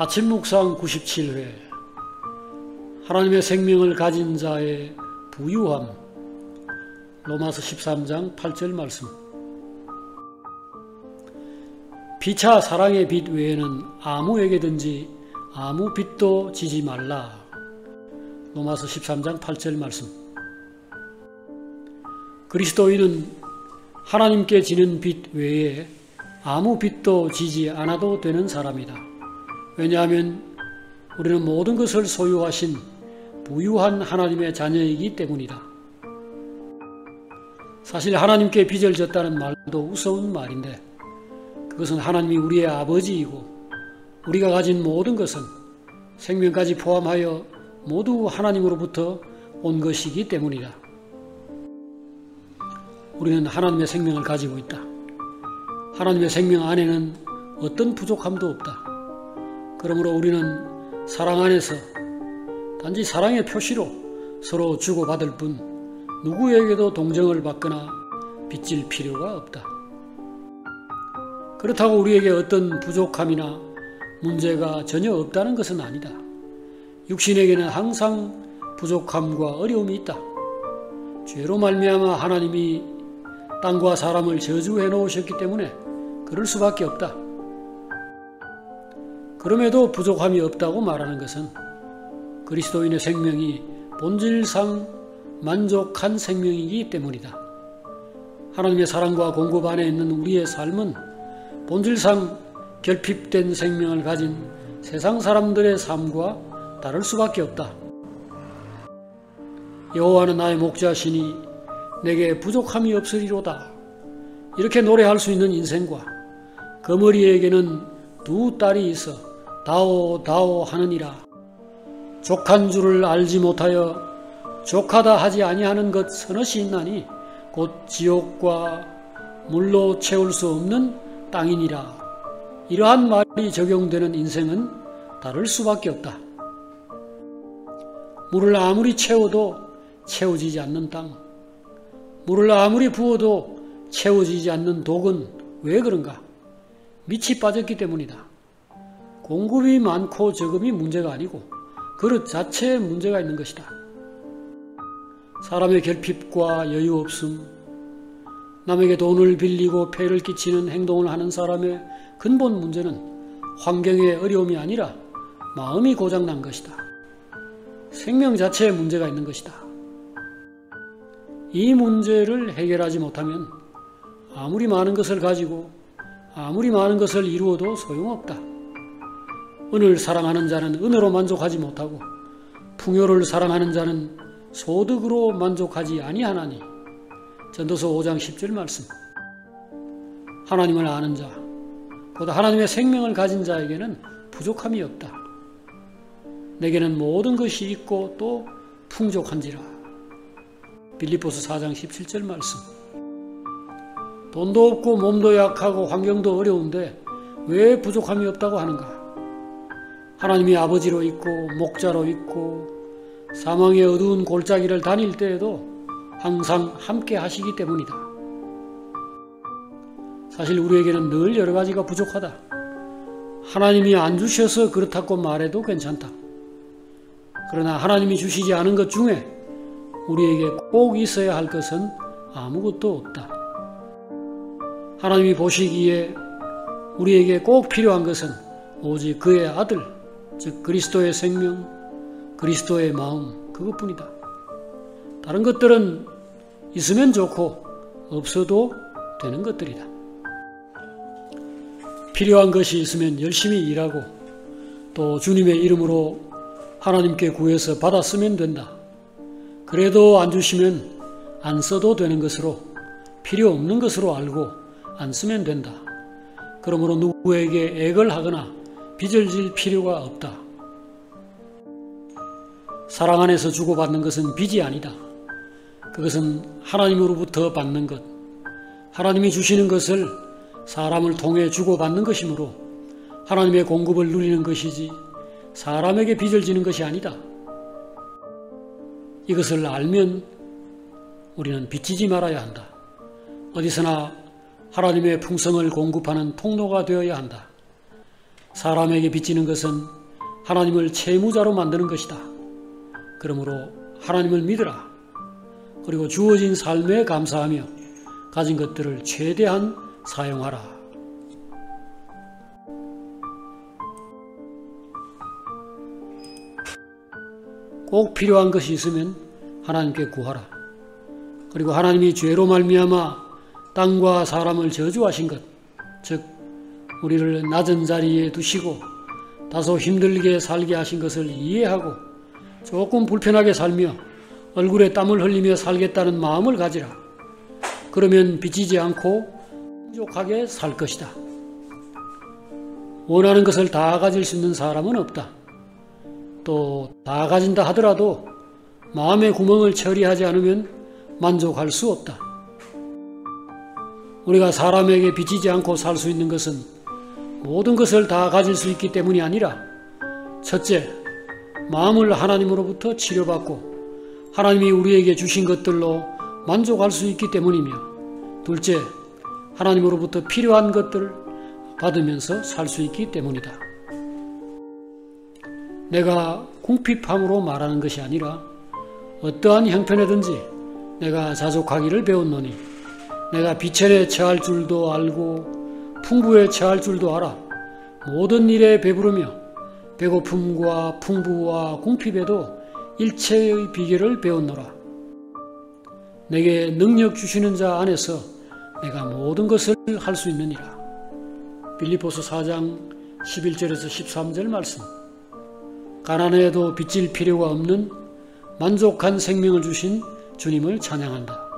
아침 묵상 97회 하나님의 생명을 가진 자의 부유함. 로마서 13장 8절 말씀. 피차 사랑의 빚 외에는 아무에게든지 아무 빚도 지지 말라. 로마서 13장 8절 말씀. 그리스도인은 하나님께 지는 빚 외에 아무 빚도 지지 않아도 되는 사람이다. 왜냐하면 우리는 모든 것을 소유하신 부유한 하나님의 자녀이기 때문이다. 사실 하나님께 빚을 졌다는 말도 우스운 말인데 그것은 하나님이 우리의 아버지이고 우리가 가진 모든 것은 생명까지 포함하여 모두 하나님으로부터 온 것이기 때문이다. 우리는 하나님의 생명을 가지고 있다. 하나님의 생명 안에는 어떤 부족함도 없다. 그러므로 우리는 사랑 안에서 단지 사랑의 표시로 서로 주고받을 뿐 누구에게도 동정을 받거나 빚질 필요가 없다. 그렇다고 우리에게 어떤 부족함이나 문제가 전혀 없다는 것은 아니다. 육신에게는 항상 부족함과 어려움이 있다. 죄로 말미암아 하나님이 땅과 사람을 저주해 놓으셨기 때문에 그럴 수밖에 없다. 그럼에도 부족함이 없다고 말하는 것은 그리스도인의 생명이 본질상 만족한 생명이기 때문이다. 하나님의 사랑과 공급 안에 있는 우리의 삶은 본질상 결핍된 생명을 가진 세상 사람들의 삶과 다를 수밖에 없다. 여호와는 나의 목자시니 내게 부족함이 없으리로다. 이렇게 노래할 수 있는 인생과 거머리에게는 두 딸이 있어 다오 다오 하느니라. 족한 줄을 알지 못하여 족하다 하지 아니하는 것 서너시 있나니 곧 지옥과 물로 채울 수 없는 땅이니라. 이러한 말이 적용되는 인생은 다를 수밖에 없다. 물을 아무리 채워도 채워지지 않는 땅, 물을 아무리 부어도 채워지지 않는 독은 왜 그런가? 밑이 빠졌기 때문이다. 공급이 많고 적음이 문제가 아니고 그릇 자체에 문제가 있는 것이다. 사람의 결핍과 여유 없음, 남에게 돈을 빌리고 폐를 끼치는 행동을 하는 사람의 근본 문제는 환경의 어려움이 아니라 마음이 고장난 것이다. 생명 자체에 문제가 있는 것이다. 이 문제를 해결하지 못하면 아무리 많은 것을 가지고 아무리 많은 것을 이루어도 소용없다. 은을 사랑하는 자는 은으로 만족하지 못하고 풍요를 사랑하는 자는 소득으로 만족하지 아니하나니. 전도서 5장 10절 말씀. 하나님을 아는 자, 곧 하나님의 생명을 가진 자에게는 부족함이 없다. 내게는 모든 것이 있고 또 풍족한지라. 빌립보서 4장 17절 말씀. 돈도 없고 몸도 약하고 환경도 어려운데 왜 부족함이 없다고 하는가? 하나님이 아버지로 있고 목자로 있고 사망의 어두운 골짜기를 다닐 때에도 항상 함께 하시기 때문이다. 사실 우리에게는 늘 여러 가지가 부족하다. 하나님이 안 주셔서 그렇다고 말해도 괜찮다. 그러나 하나님이 주시지 않은 것 중에 우리에게 꼭 있어야 할 것은 아무것도 없다. 하나님이 보시기에 우리에게 꼭 필요한 것은 오직 그의 아들, 즉 그리스도의 생명, 그리스도의 마음, 그것뿐이다. 다른 것들은 있으면 좋고 없어도 되는 것들이다. 필요한 것이 있으면 열심히 일하고 또 주님의 이름으로 하나님께 구해서 받아 쓰면 된다. 그래도 안 주시면 안 써도 되는 것으로 필요 없는 것으로 알고 안 쓰면 된다. 그러므로 누구에게 액을 하거나 빚을 질 필요가 없다. 사랑 안에서 주고받는 것은 빚이 아니다. 그것은 하나님으로부터 받는 것, 하나님이 주시는 것을 사람을 통해 주고받는 것이므로 하나님의 공급을 누리는 것이지 사람에게 빚을 지는 것이 아니다. 이것을 알면 우리는 빚지지 말아야 한다. 어디서나 하나님의 풍성을 공급하는 통로가 되어야 한다. 사람에게 빚지는 것은 하나님을 채무자로 만드는 것이다. 그러므로 하나님을 믿으라. 그리고 주어진 삶에 감사하며 가진 것들을 최대한 사용하라. 꼭 필요한 것이 있으면 하나님께 구하라. 그리고 하나님이 죄로 말미암아 땅과 사람을 저주하신 것, 즉 우리를 낮은 자리에 두시고 다소 힘들게 살게 하신 것을 이해하고 조금 불편하게 살며 얼굴에 땀을 흘리며 살겠다는 마음을 가지라. 그러면 빚지지 않고 만족하게 살 것이다. 원하는 것을 다 가질 수 있는 사람은 없다. 또 다 가진다 하더라도 마음의 구멍을 처리하지 않으면 만족할 수 없다. 우리가 사람에게 빚지지 않고 살 수 있는 것은 모든 것을 다 가질 수 있기 때문이 아니라, 첫째, 마음을 하나님으로부터 치료받고 하나님이 우리에게 주신 것들로 만족할 수 있기 때문이며, 둘째, 하나님으로부터 필요한 것들을 받으면서 살 수 있기 때문이다. 내가 궁핍함으로 말하는 것이 아니라 어떠한 형편에든지 내가 자족하기를 배웠노니 내가 비천에 처할 줄도 알고 풍부에 처할 줄도 알아. 모든 일에 배부르며 배고픔과 풍부와 궁핍에도 일체의 비결을 배웠노라. 내게 능력 주시는 자 안에서 내가 모든 것을 할 수 있느니라. 빌립보서 4장 11절에서 13절 말씀. 가난해도 빚질 필요가 없는 만족한 생명을 주신 주님을 찬양한다.